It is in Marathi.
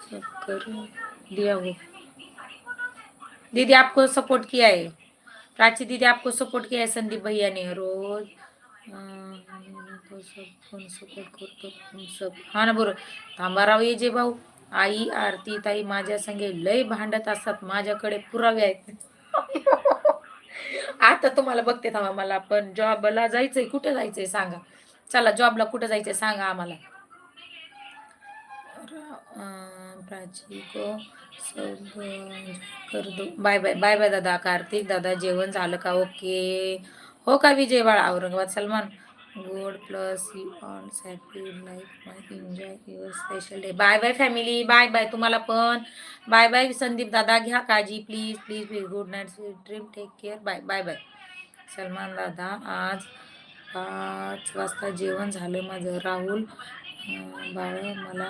सब कर दिया वो। दीदी आपको सपोर्ट किया है, प्राची दीदी आपको सपोर्ट किया है संदीप भैया ने रोज तो सब कोण सपोर्ट करतो हम सब. हा ना बरोबर. थांबा राव ये जे भाऊ, आई आरती ताई माझ्या संगे लय भांडत असतात, माझ्याकडे पुरावे आहेत. आता तुम्हाला बघते थांबा, मला पण जॉबला जायचंय. कुठे जायचंय सांगा, चला जॉबला कुठे जायचंय सांगा आम्हाला. प्राची को सब कर दो. बाय बाय बाय बाय दादा. कार्तिक दादा जेवण झालं का? ओके हो का विजय बाळा Aurangabad. Salman good bless you on happy life my enjoy your special day. Bye bye family, bye bye तुम्हाला पण. बाय बाय संदीप दादा, घ्या काळजी please please please. Good night sweet dream, take care. Bye bye bye. Salman दादा आज 5 वाजता जेवण झालं माझं. राहुल बाळ मला